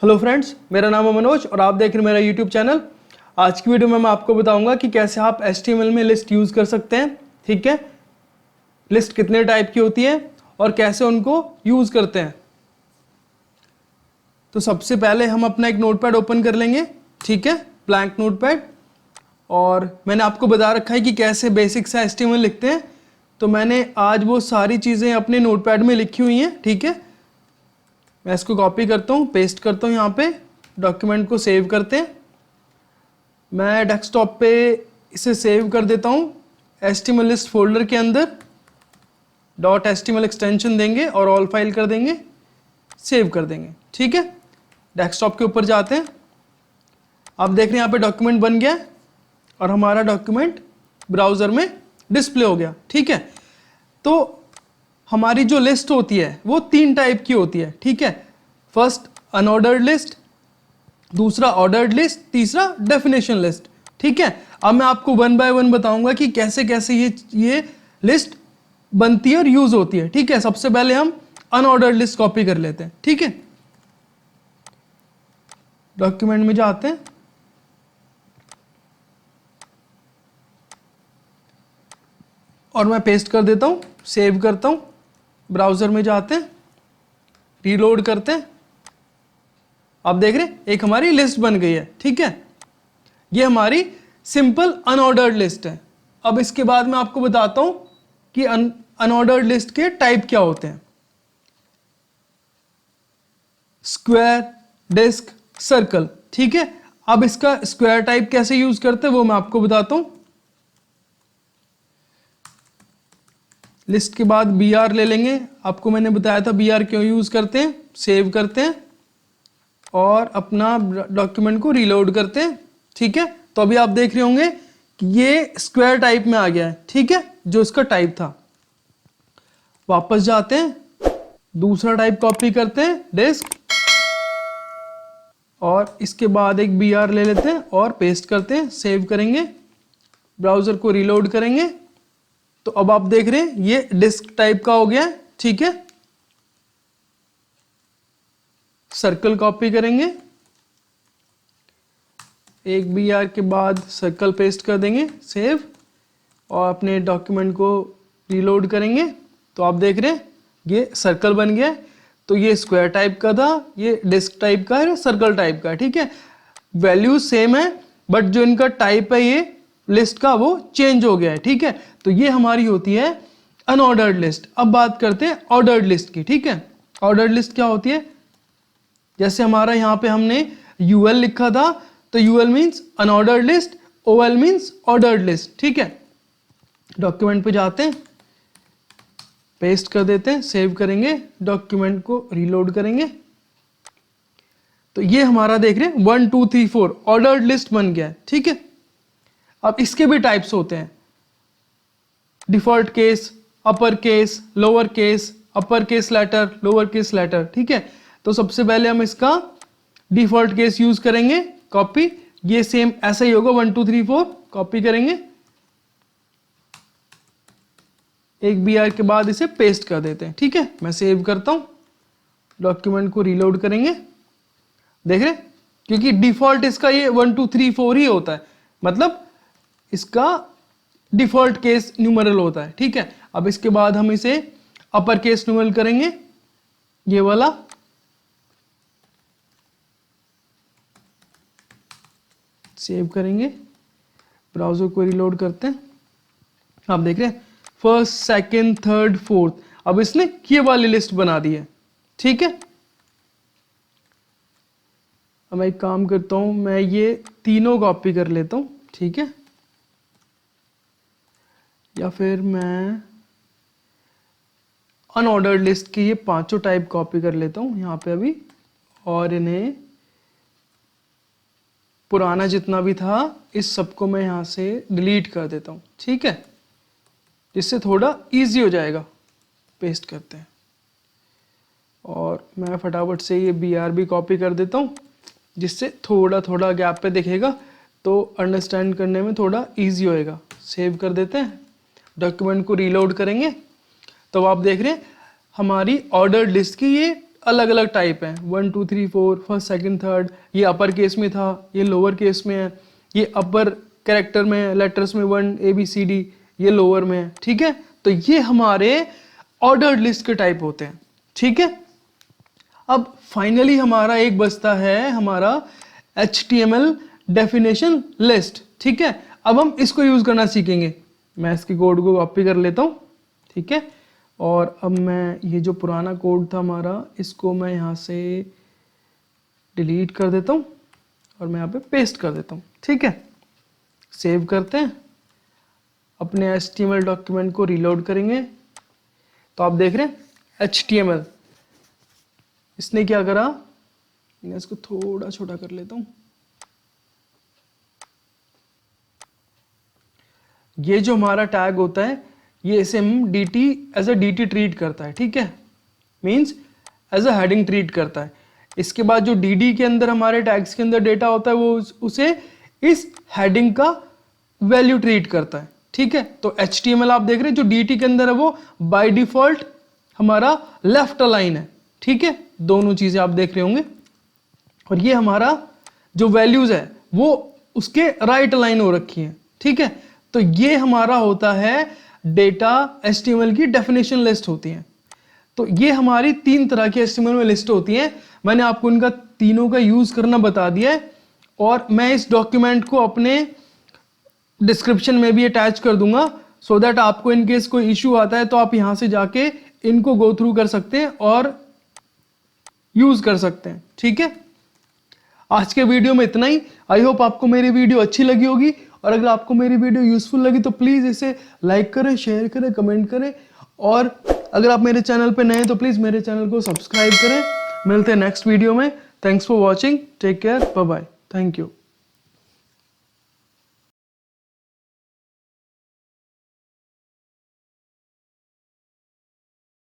Hello friends, मेरा नाम है मनोज और आप देख रहे हैं मेरा यूट्यूब चैनल। आज की वीडियो में मैं आपको बताऊंगा कि कैसे आप HTML में लिस्ट यूज़ कर सकते हैं। ठीक है, लिस्ट कितने टाइप की होती है और कैसे उनको यूज़ करते हैं। तो सबसे पहले हम अपना एक नोटपैड ओपन कर लेंगे। ठीक है, ब्लैंक नोटपैड। और मैंने आपको बता रखा है कि कैसे बेसिक सा HTML लिखते हैं। तो मैंने आज वो सारी चीज़ें अपने नोटपैड में लिखी हुई हैं। ठीक है, मैं इसको कॉपी करता हूँ, पेस्ट करता हूँ यहाँ पे, डॉक्यूमेंट को सेव करते हैं। मैं डेस्कटॉप पे इसे सेव कर देता हूँ HTML लिस्ट फोल्डर के अंदर। .html एक्सटेंशन देंगे और ऑल फाइल कर देंगे, सेव कर देंगे। ठीक है, डेस्कटॉप के ऊपर जाते हैं। आप देख रहे हैं यहाँ पे डॉक्यूमेंट बन गया है और हमारा डॉक्यूमेंट ब्राउज़र में डिस्प्ले हो गया। ठीक है, तो हमारी जो लिस्ट होती है वो 3 टाइप की होती है। ठीक है, फर्स्ट अनऑर्डर्ड लिस्ट, दूसरा ऑर्डर्ड लिस्ट, तीसरा डेफिनेशन लिस्ट। ठीक है, अब मैं आपको 1 बाय 1 बताऊंगा कि कैसे कैसे ये लिस्ट बनती है और यूज होती है। ठीक है, सबसे पहले हम अनऑर्डर्ड लिस्ट कॉपी कर लेते हैं। ठीक है, डॉक्यूमेंट में जाते हैं और मैं पेस्ट कर देता हूं, सेव करता हूं। ब्राउज़र में जाते हैं, रीलोड करते हैं। आप देख रहे हैं एक हमारी लिस्ट बन गई है। ठीक है, ये हमारी सिंपल अनऑर्डर्ड लिस्ट है। अब इसके बाद मैं आपको बताता हूं कि अनऑर्डर्ड लिस्ट के टाइप क्या होते हैं। Square, disc, circle. ठीक है, अब इसका स्क्वायर टाइप कैसे यूज करते हैं वो मैं आपको बताता हूं। लिस्ट के बाद BR ले लेंगे। आपको मैंने बताया था BR क्यों यूज करते हैं। सेव करते हैं और अपना डॉक्यूमेंट को रीलोड करते हैं। ठीक है, तो अभी आप देख रहे होंगे कि ये स्क्वायर टाइप में आ गया है। ठीक है, जो इसका टाइप था। वापस जाते हैं, दूसरा टाइप कॉपी करते हैं, डिस्क, और इसके बाद एक BR ले लेते हैं और पेस्ट करते हैं, सेव करेंगे, ब्राउजर को रीलोड करेंगे। तो अब आप देख रहे हैं ये डिस्क टाइप का हो गया है। ठीक है, सर्कल कॉपी करेंगे, एक BR के बाद सर्कल पेस्ट कर देंगे, सेव, और अपने डॉक्यूमेंट को रीलोड करेंगे। तो आप देख रहे हैं ये सर्कल बन गया है। तो ये स्क्वायर टाइप का था, ये डिस्क टाइप का है, सर्कल टाइप का है। ठीक है, वैल्यूज सेम है बट जो इनका टाइप है ये लिस्ट का वो चेंज हो गया है। ठीक है, तो ये हमारी होती है अनऑर्डर्ड लिस्ट। अब बात करते हैं ऑर्डर्ड लिस्ट की। ठीक है, ऑर्डर्ड लिस्ट क्या होती है। जैसे हमारा यहाँ पे हमने UL लिखा था, तो UL means unordered list, OL means ordered list. ठीक है, डॉक्यूमेंट पे जाते हैं, पेस्ट कर देते हैं, सेव करेंगे, डॉक्यूमेंट को रीलोड करेंगे। तो ये हमारा देख रहे हैं 1 2 3 4 ऑर्डर्ड लिस्ट बन गया है। ठीक है, अब इसके भी टाइप्स होते हैं। Default case, upper case, lower case, upper case letter, lower case letter. ठीक है, तो सबसे पहले हम इसका डिफॉल्ट केस यूज करेंगे, कॉपी। ये सेम ऐसा ही होगा, 1 2 3 4 कॉपी करेंगे, एक BR के बाद इसे पेस्ट कर देते हैं। ठीक है, मैं सेव करता हूं, डॉक्यूमेंट को रीलोड करेंगे। देख रहे, क्योंकि डिफॉल्ट इसका ये 1 2 3 4 ही होता है, मतलब इसका डिफॉल्ट केस न्यूमरल होता है। ठीक है, अब इसके बाद हम इसे अपर केस न्यूमरल करेंगे, ये वाला, सेव करेंगे, ब्राउजर को रीलोड करते हैं। आप देख रहे हैं फर्स्ट, सेकंड, थर्ड, फोर्थ, अब इसने ये वाली लिस्ट बना दी है। ठीक है, अब मैं एक काम करता हूं, मैं ये तीनों कॉपी कर लेता हूं। ठीक है, या फिर मैं अनऑर्डर्ड लिस्ट की ये 5 टाइप कॉपी कर लेता हूं यहाँ पे अभी, और इन्हें पुराना जितना भी था इस सबको मैं यहाँ से डिलीट कर देता हूँ। ठीक है, जिससे थोड़ा इजी हो जाएगा। पेस्ट करते हैं और मैं फटाफट से ये BR भी कॉपी कर देता हूँ, जिससे थोड़ा थोड़ा गैप पे दिखेगा तो अंडरस्टैंड करने में थोड़ा इजी होएगा। सेव कर देते हैं, डॉक्यूमेंट को रीलोड करेंगे। तो आप देख रहे हैं हमारी ऑर्डर्ड लिस्ट की ये अलग अलग टाइप हैं, 1 2 3 4, फर्स्ट सेकंड थर्ड, ये अपर केस में था, ये लोअर केस में है, ये अपर कैरेक्टर में लेटर्स में 1 ABCD, ये लोअर में है, ठीक है। तो ये हमारे ऑर्डर्ड लिस्ट के टाइप होते हैं, ठीक है। अब फाइनली हमारा एक बचता है हमारा HTML डेफिनेशन लिस्ट, ठीक है। अब हम इसको यूज करना सीखेंगे। मैं इसके कोड को कॉपी कर लेता हूँ, ठीक है। और अब मैं ये जो पुराना कोड था हमारा, इसको मैं यहाँ से डिलीट कर देता हूँ और मैं यहाँ पे पेस्ट कर देता हूँ, ठीक है। सेव करते हैं, अपने HTML डॉक्यूमेंट को रीलोड करेंगे। तो आप देख रहे हैं HTML, इसने क्या करा, मैं इसको थोड़ा छोटा कर लेता हूँ। ये जो हमारा टैग होता है, ये इसे हम DT as a DT treat करता है, ठीक है, means as a heading treat करता है। इसके बाद जो DD के अंदर हमारे टैग्स के अंदर डेटा होता है, वो उसे इस हेडिंग का वैल्यू ट्रीट करता है, ठीक है। तो HTML आप देख रहे हैं जो DT के अंदर है वो बाय डिफॉल्ट हमारा लेफ्ट अलाइन है, ठीक है, दोनों चीजें आप देख रहे होंगे। और ये हमारा जो वैल्यूज है वो उसके राइट अलाइन हो रखी है, ठीक है। तो ये हमारा होता है डेटा HTML की डेफिनेशन लिस्ट होती है। तो ये हमारी 3 तरह की HTML में लिस्ट होती है। मैंने आपको इनका तीनों का यूज करना बता दिया है और मैं इस डॉक्यूमेंट को अपने डिस्क्रिप्शन में भी अटैच कर दूंगा, सो दैट आपको इन केस कोई इश्यू आता है तो आप यहां से जाके इनको गो थ्रू कर सकते हैं और यूज कर सकते हैं, ठीक है। आज के वीडियो में इतना ही। आई होप आपको मेरी वीडियो अच्छी लगी होगी, और अगर आपको मेरी वीडियो यूजफुल लगी तो प्लीज इसे लाइक करें, शेयर करें, कमेंट करें, और अगर आप मेरे चैनल पे नए हैं तो प्लीज मेरे चैनल को सब्सक्राइब करें। मिलते हैं नेक्स्ट वीडियो में। Thanks for watching, take care, bye bye, thank you.